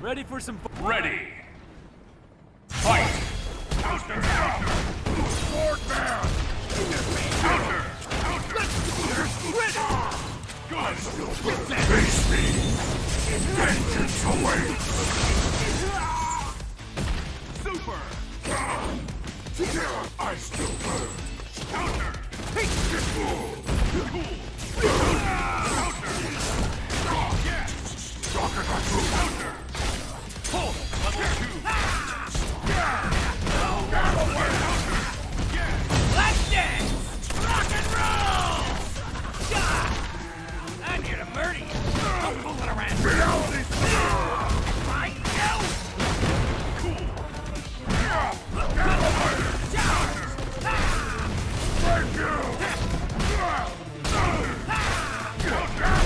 Ready for some fun? Ready. Fight. Counter. Sword man. Counter. Good. Face me. Vengeance awaits. Super. I still burn. Counter. Cool. Counter. Yes. Rocket counter. Pull. Level 2. Get away. Counter. Yes. Let's dance! Rock and roll! I'm here to murder you. Don't fool it around. Reality. Find you! Cool. Get away. Thank you. Get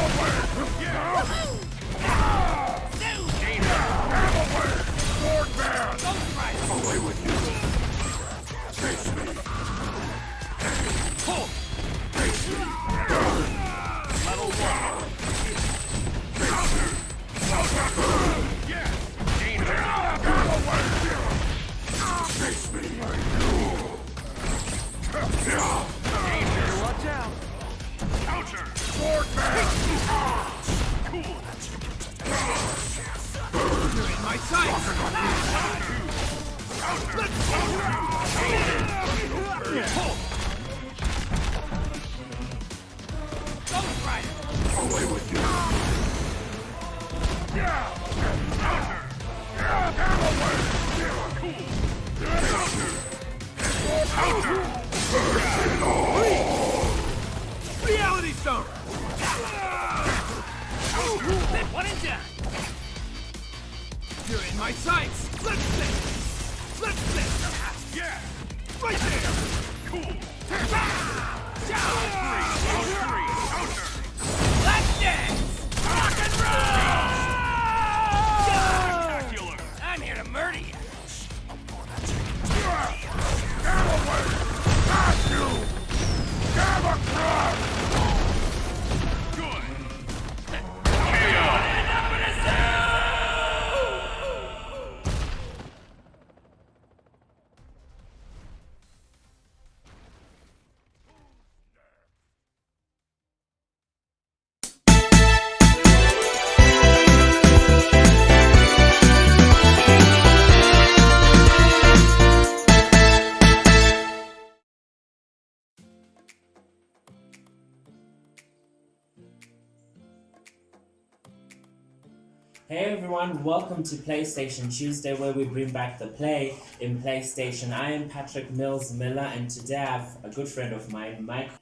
away. Yeah. Sword man! Away with you! Face me! Pull! Face me! Level 1. Yeah! Danger! Get away! Face me! Danger, watch out! Counter! Sword man! Cool! You're in my sights! Ghost Rider! Away with you! Yeah! Counter! Yeah! Get away! Cool! Counter! Reality Stone! One and done! You're in my sights! Let's this! Let's this! Yeah! Right there! Cool! Counter! Let's dance! Rock and roll! Spectacular! I'm here to murder you! Get away! Pass you! Gamma Crush! Good! KO! Hey everyone, welcome to PlayStation Tuesday where we bring back the play in PlayStation. I am Patrick Mills Miller and today I have a good friend of mine, Mike,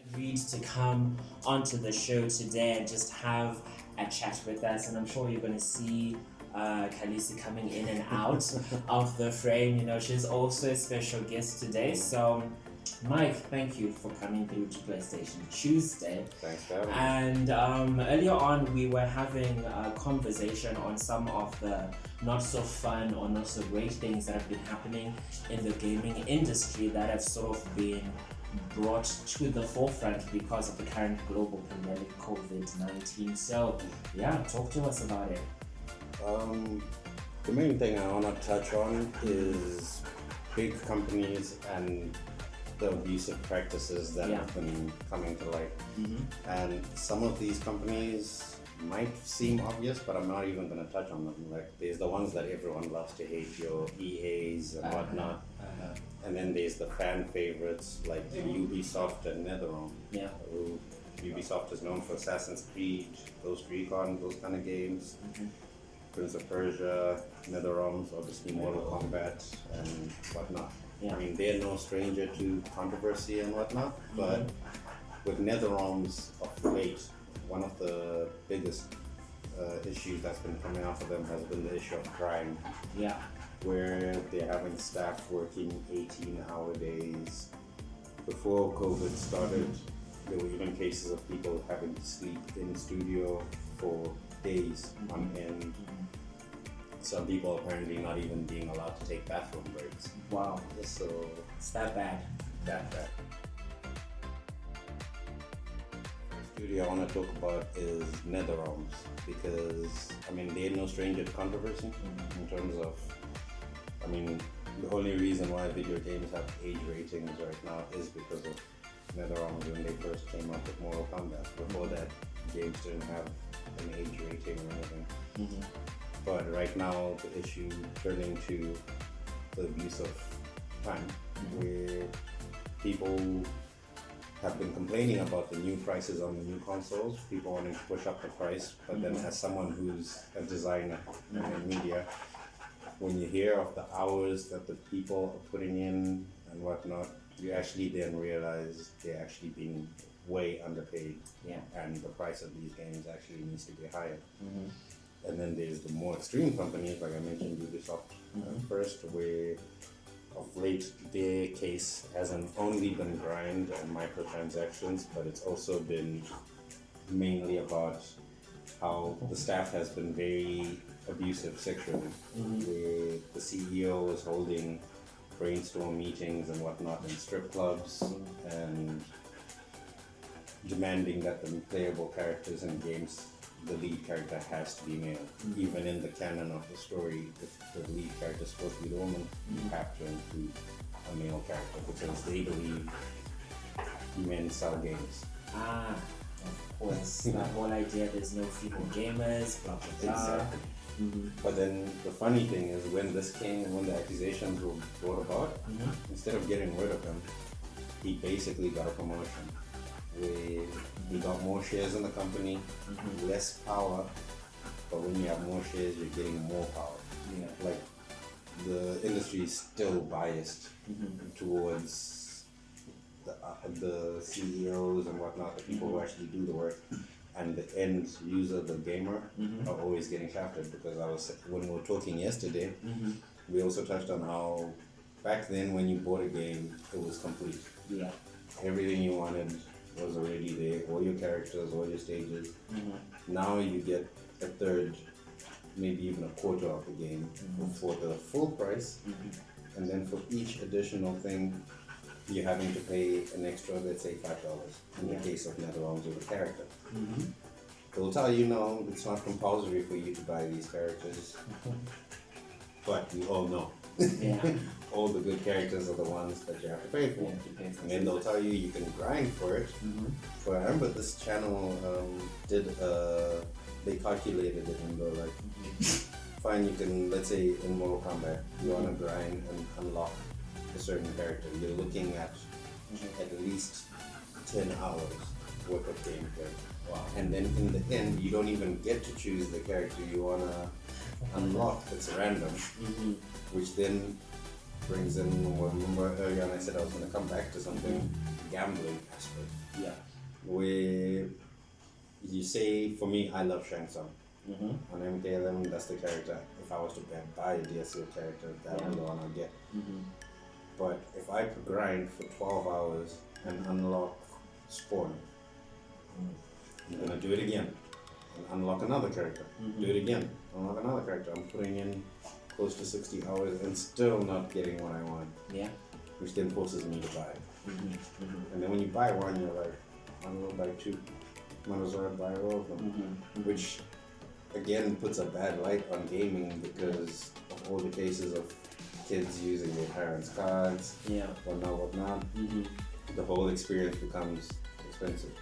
agreed to come onto the show today and just have a chat with us, and I'm sure you're going to see Khaleesi coming in and out of the frame. You know, she's also a special guest today, so Mike, thank you for coming through to PlayStation Tuesday. Thanks for having me. And earlier on, we were having a conversation on some of the not so fun or not so great things that have been happening in the gaming industry that have sort of been brought to the forefront because of the current global pandemic, COVID-19. So, yeah, talk to us about it. The main thing I want to touch on is big companies and the abusive practices that have been coming to light. And some of these companies might seem obvious, but I'm not even going to touch on them. Like, there's the ones that everyone loves to hate, your EAs and whatnot. And then there's the fan favorites like Ubisoft and NetherRealm. Yeah. Who Ubisoft is known for Assassin's Creed, Ghost Recon, those kind of games. Prince of Persia, NetherRealm's obviously Mortal Kombat and whatnot. Yeah. I mean, they're no stranger to controversy and whatnot, but with NetherRealm's of late, one of the biggest issues that's been coming out of them has been the issue of crime. Yeah. Where they're having staff working 18-hour days. Before COVID started, there were even cases of people having to sleep in studio for days on end. Some people apparently not even being allowed to take bathroom breaks. Wow. So It's that bad. that. First studio I want to talk about is NetherRealms because they're no stranger to controversy in terms of, the only reason why video games have age ratings right now is because of NetherRealms when they first came up with Mortal Kombat. Before that, games didn't have an age rating or anything. But right now, the issue turning to the abuse of time, where people have been complaining about the new prices on the new consoles, people wanting to push up the price, but then as someone who's a designer in media, when you hear of the hours that the people are putting in and whatnot, you actually then realize they're actually being way underpaid, and the price of these games actually needs to be higher. And then there's the more extreme companies, like I mentioned, Ubisoft first, where of late their case hasn't only been grind and microtransactions, but it's also been mainly about how the staff has been very abusive sexually, where the CEO is holding brainstorm meetings and whatnot in strip clubs and demanding that the playable characters in games, the lead character has to be male. Even in the canon of the story, if the lead character is supposed to be the woman, you have to include a male character because they believe men sell games. Of course. That whole idea there's no female gamers, blah blah blah. Exactly. But then the funny thing is when the accusations were brought about, instead of getting rid of him, he basically got a promotion where he got more shares in the company, less power, but when you have more shares, you're getting more power. Like the industry is still biased towards the CEOs and whatnot, the people who actually do the work, and the end user, the gamer, are always getting shafted because when we were talking yesterday, we also touched on how back then when you bought a game, it was complete. Everything you wanted was already there, all your characters, all your stages. Now you get a third, maybe even a quarter of the game for the full price, and then for each additional thing, you're having to pay an extra, let's say $5 in the case of NetherRealms with a character. They'll tell you no, it's not compulsory for you to buy these characters, but we all know. All the good characters are the ones that you have to pay for. And then they'll tell you can grind for it. But I remember this channel they calculated it and they're like, fine, you can, let's say in Mortal Kombat, you want to grind and unlock a certain character. You're looking at least 10 hours worth of gameplay. And then in the end, you don't even get to choose the character you want to unlock. It's random, which then brings in, remember earlier on I said I was going to come back to something, gambling aspect. Where you say, for me, I love Shang Tsung. On MK11, that's the character. If I was to buy a DLC character, that would be the one I'd get. But if I could grind for 12 hours and unlock Spawn, I'm gonna do it again and unlock another character. Do it again, unlock another character. I'm putting in close to 60 hours and still not getting what I want. Which then forces me to buy. And then when you buy one, you're like, I'm gonna buy two. Might as well buy all of them. Which again puts a bad light on gaming because of all the cases of kids using their parents' cards, whatnot. The whole experience becomes expensive.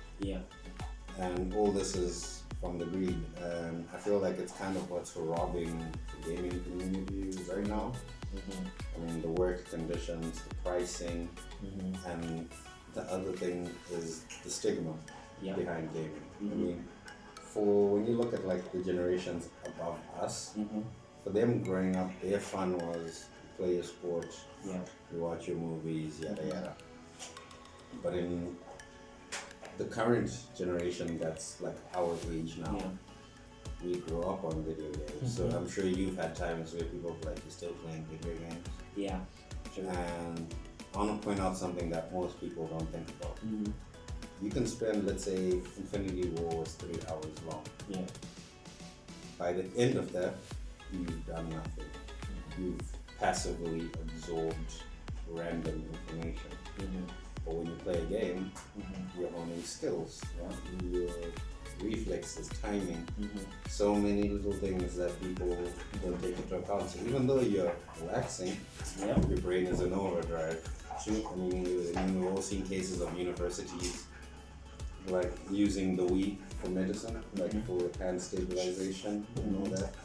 And all this is from the greed. And I feel like it's kind of what's robbing the gaming community right now. The work conditions, the pricing, and the other thing is the stigma behind gaming. For when you look at like the generations above us, for them growing up, their fun was play your sports, you watch your movies, yada yada. But in the current generation that's like our age now, we grew up on video games. So I'm sure you've had times where people are like, you're still playing video games. And I want to point out something that most people don't think about. You can spend, let's say, Infinity War was 3 hours long. By the end of that, you've done nothing. You've passively absorbed random information. But when you play a game, you're honing skills, your reflexes, timing, so many little things that people don't take into account. So even though you're relaxing, your brain is in overdrive. I mean, we've all seen cases of universities like using the Wii for medicine, like for hand stabilization and all that.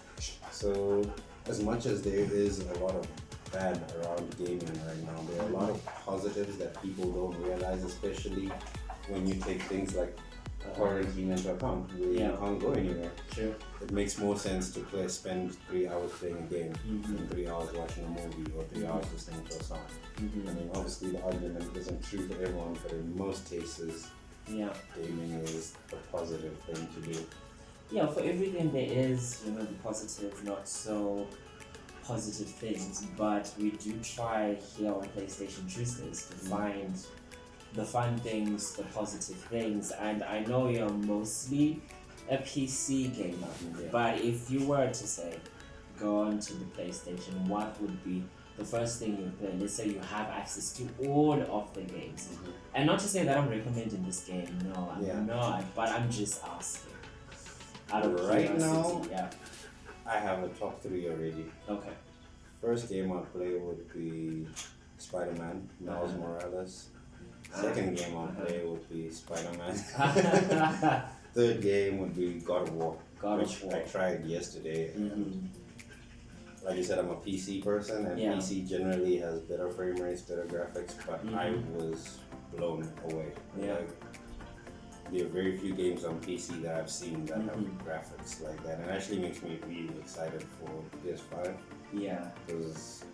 So as much as there is a lot of bad around gaming right now, there are a lot of positives that people don't realize, especially when you take things like quarantine into account, where you can't go anywhere. True. It makes more sense to spend 3 hours playing a game than 3 hours watching a movie or 3 hours listening to a song. I mean, obviously the argument isn't true for everyone, but in most cases, gaming is a positive thing to do. Yeah, for everything there is, the positive, not so positive things, but we do try here on PlayStation Tuesdays to find the fun things, the positive things, and I know you're mostly a PC gamer, but if you were to say, go on to the PlayStation, what would be the first thing you play? Let's say you have access to all of the games. And not to say that I'm recommending this game, no, I'm not, but I'm just asking. Out of right now, yeah. I have a top 3 already. Okay. First game I'd play would be Spider-Man, Miles Morales. Second game I'd play would be Spider-Man. Third game would be God of War. Which I tried yesterday. And like you said, I'm a PC person, and PC generally has better frame rates, better graphics, but I was blown away. Like, there are very few games on PC that I've seen that have graphics like that, and it actually makes me really excited for PS5. Yeah. Because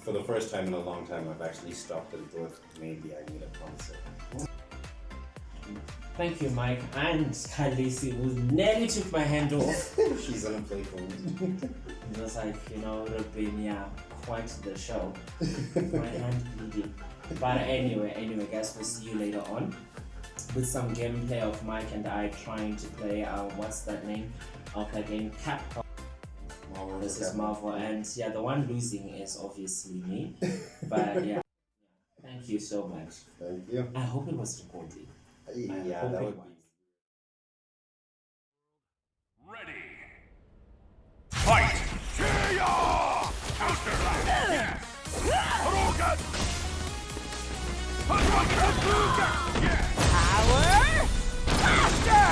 for the first time in a long time, I've actually stopped and thought maybe I need a console. Thank you, Mike. And Khaleesi, who nearly took my hand off. She's gonna play for me. It was like, it would have been, quite the show. My hand bleeding. But anyway, guys, we'll see you later on with some gameplay of Mike and I trying to play, what's that name? I'll play game Capcom. This is Marvel, and the one losing is obviously me. But thank you so much. Thank you. I hope it was recorded. Yeah, that would be. Ready. Fight! Counter! Yes! Hadouken! Hadouken! Yes! Power! Master!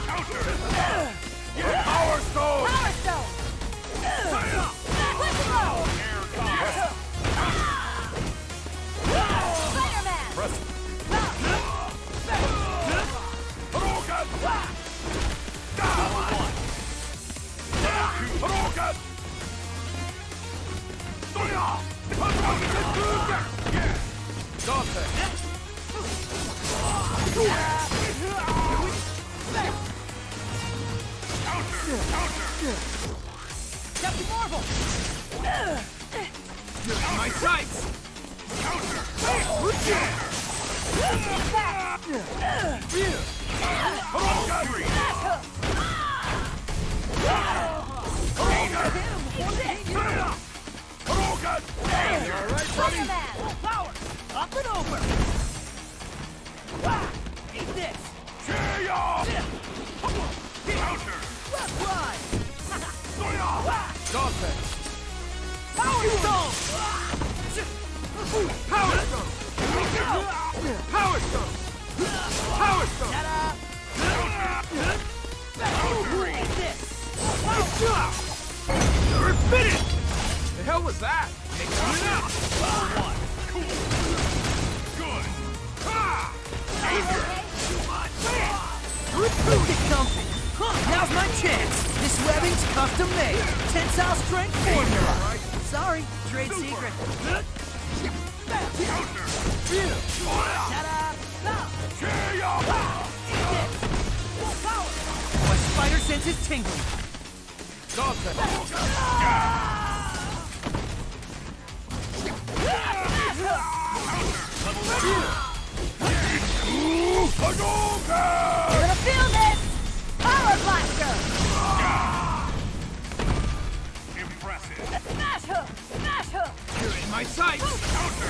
Counter! Yes! Power Stone! Power Stone! Quick throw! Air Counter! Spider-Man! Press! Hadouken! Power 1! Hadouken! Hadouken! Yes! Dante! Counter! Captain Marvel! You're in my sights! Counter! Attack! Spider-Man! Power! Up and over! Eat this! Counter! Rough ride! Dante! Power Stone! Power Stone! Power Stone! Power Stone! Eat this! You're finished! The hell was that? Take it out! One. Good. Ha! Look at something! Now's my chance! This webbing's custom made! Tensile strength formula! Sorry, trade secret. Counter! My spider sense is tingling. You're gonna feel this! Power blaster! Impressive! Smash hook! Smash hook! You're in my sights! Counter!